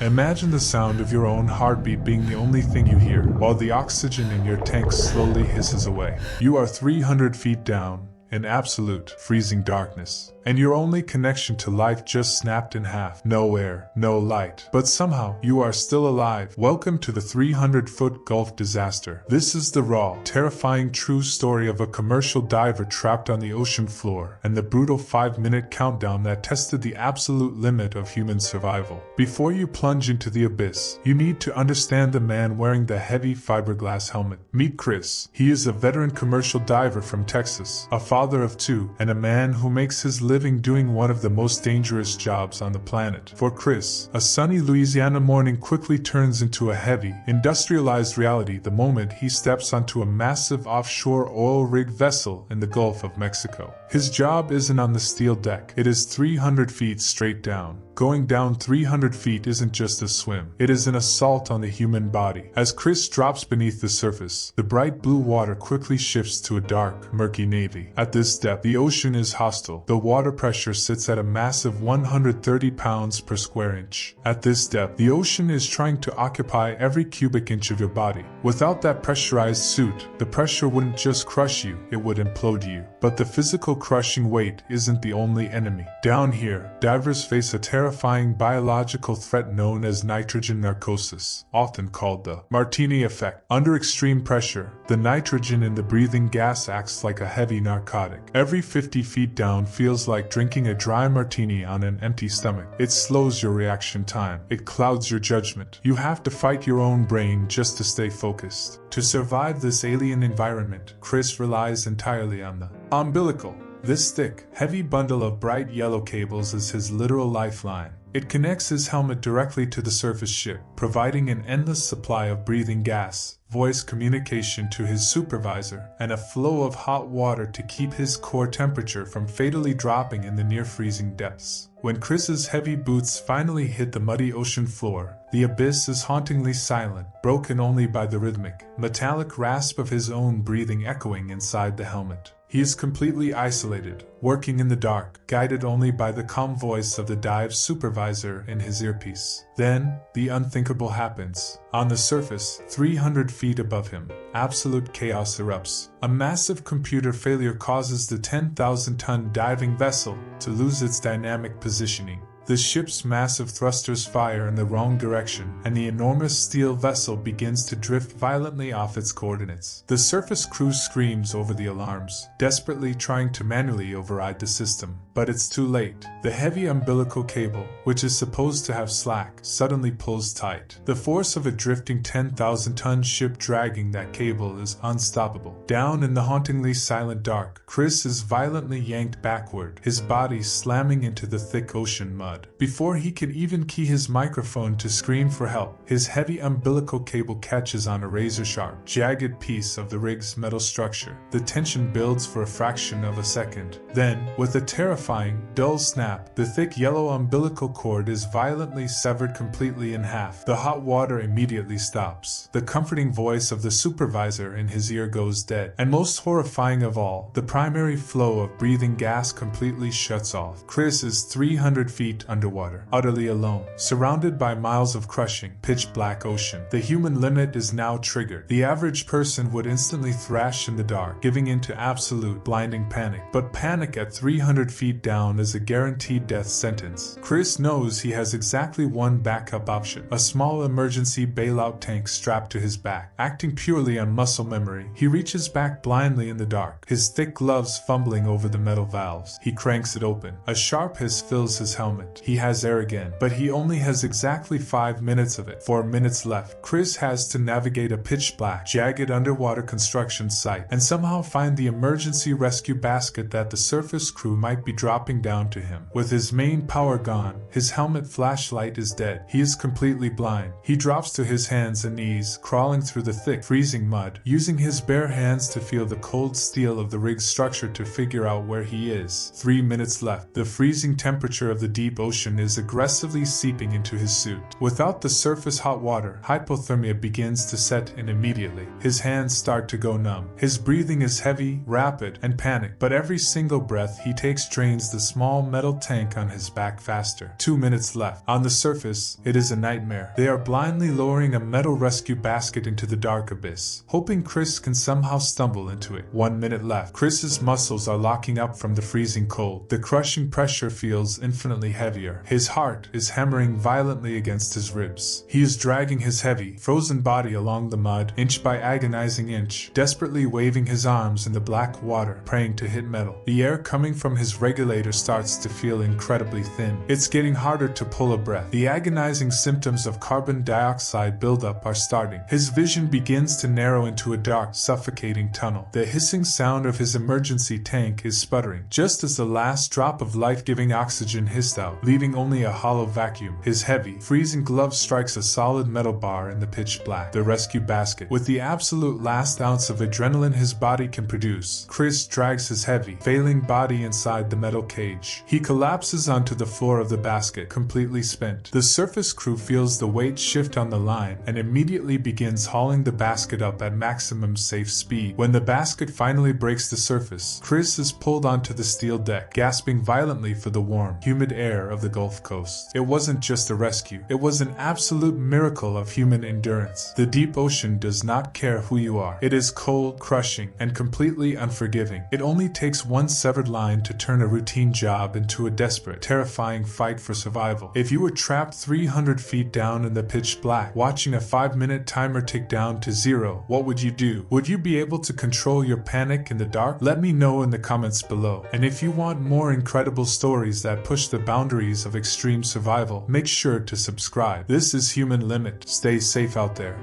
Imagine the sound of your own heartbeat being the only thing you hear, while the oxygen in your tank slowly hisses away. You are 300 feet down, in absolute, freezing darkness, and your only connection to life just snapped in half. No air, no light, but somehow you are still alive. Welcome to the 300-foot Gulf disaster. This is the raw, terrifying true story of a commercial diver trapped on the ocean floor, and the brutal 5-minute countdown that tested the absolute limit of human survival. Before you plunge into the abyss, you need to understand the man wearing the heavy fiberglass helmet. Meet Chris. He is a veteran commercial diver from Texas, a father of 2, and a man who makes his living doing one of the most dangerous jobs on the planet. For Chris, a sunny Louisiana morning quickly turns into a heavy, industrialized reality the moment he steps onto a massive offshore oil rig vessel in the Gulf of Mexico. His job isn't on the steel deck. It is 300 feet straight down. Going down 300 feet isn't just a swim. It is an assault on the human body. As Chris drops beneath the surface, the bright blue water quickly shifts to a dark, murky navy. At this depth, the ocean is hostile. The water pressure sits at a massive 130 pounds per square inch. At this depth, the ocean is trying to occupy every cubic inch of your body. Without that pressurized suit, the pressure wouldn't just crush you, it would implode you. But the physical crushing weight isn't the only enemy. Down here, divers face a terrifying biological threat known as nitrogen narcosis, often called the martini effect. Under extreme pressure, the nitrogen in the breathing gas acts like a heavy narcotic. Every 50 feet down feels like drinking a dry martini on an empty stomach. It slows your reaction time. It clouds your judgment. You have to fight your own brain just to stay focused. To survive this alien environment, Chris relies entirely on the umbilical. This thick, heavy bundle of bright yellow cables is his literal lifeline. It connects his helmet directly to the surface ship, providing an endless supply of breathing gas, voice communication to his supervisor, and a flow of hot water to keep his core temperature from fatally dropping in the near-freezing depths. When Chris's heavy boots finally hit the muddy ocean floor, the abyss is hauntingly silent, broken only by the rhythmic, metallic rasp of his own breathing echoing inside the helmet. He is completely isolated, working in the dark, guided only by the calm voice of the dive supervisor in his earpiece. Then, the unthinkable happens. On the surface, 300 feet above him, absolute chaos erupts. A massive computer failure causes the 10,000-ton diving vessel to lose its dynamic positioning. The ship's massive thrusters fire in the wrong direction, and the enormous steel vessel begins to drift violently off its coordinates. The surface crew screams over the alarms, desperately trying to manually override the system. But it's too late. The heavy umbilical cable, which is supposed to have slack, suddenly pulls tight. The force of a drifting 10,000-ton ship dragging that cable is unstoppable. Down in the hauntingly silent dark, Chris is violently yanked backward, his body slamming into the thick ocean mud. Before he can even key his microphone to scream for help, his heavy umbilical cable catches on a razor-sharp, jagged piece of the rig's metal structure. The tension builds for a fraction of a second. Then, with a terrifying, dull snap, the thick yellow umbilical cord is violently severed completely in half. The hot water immediately stops. The comforting voice of the supervisor in his ear goes dead. And most horrifying of all, the primary flow of breathing gas completely shuts off. Chris is 300 feet underwater, utterly alone, surrounded by miles of crushing, pitch-black ocean. The human limit is now triggered. The average person would instantly thrash in the dark, giving into absolute, blinding panic. But panic at 300 feet down is a guaranteed death sentence. Chris knows he has exactly one backup option: a small emergency bailout tank strapped to his back. Acting purely on muscle memory, he reaches back blindly in the dark, his thick gloves fumbling over the metal valves. He cranks it open. A sharp hiss fills his helmet. He has air again, but he only has exactly 5 minutes of it. 4 minutes left. Chris has to navigate a pitch-black, jagged underwater construction site and somehow find the emergency rescue basket that the surface crew might be dropping down to him. With his main power gone, his helmet flashlight is dead. He is completely blind. He drops to his hands and knees, crawling through the thick, freezing mud, using his bare hands to feel the cold steel of the rig's structure to figure out where he is. 3 minutes left. The freezing temperature of the deep ocean is aggressively seeping into his suit. Without the surface hot water, hypothermia begins to set in immediately. His hands start to go numb. His breathing is heavy, rapid, and panicked, but every single breath he takes drains drains the small metal tank on his back faster. 2 minutes left. On the surface, it is a nightmare. They are blindly lowering a metal rescue basket into the dark abyss, hoping Chris can somehow stumble into it. 1 minute left. Chris's muscles are locking up from the freezing cold. The crushing pressure feels infinitely heavier. His heart is hammering violently against his ribs. He is dragging his heavy, frozen body along the mud, inch by agonizing inch, desperately waving his arms in the black water, praying to hit metal. The air coming from his regulator starts to feel incredibly thin. It's getting harder to pull a breath. The agonizing symptoms of carbon dioxide buildup are starting. His vision begins to narrow into a dark, suffocating tunnel. The hissing sound of his emergency tank is sputtering, just as the last drop of life-giving oxygen hissed out, leaving only a hollow vacuum. His heavy, freezing glove strikes a solid metal bar in the pitch black. The rescue basket. With the absolute last ounce of adrenaline his body can produce, Chris drags his heavy, failing body inside the metal cage. He collapses onto the floor of the basket, completely spent. The surface crew feels the weight shift on the line and immediately begins hauling the basket up at maximum safe speed. When the basket finally breaks the surface, Chris is pulled onto the steel deck, gasping violently for the warm, humid air of the Gulf Coast. It wasn't just a rescue. It was an absolute miracle of human endurance. The deep ocean does not care who you are. It is cold, crushing, and completely unforgiving. It only takes one severed line to turn a routine job into a desperate, terrifying fight for survival. If you were trapped 300 feet down in the pitch black, watching a 5-minute timer tick down to 0, what would you do? Would you be able to control your panic in the dark? Let me know in the comments below. And if you want more incredible stories that push the boundaries of extreme survival, make sure to subscribe. This is Human Limit. Stay safe out there.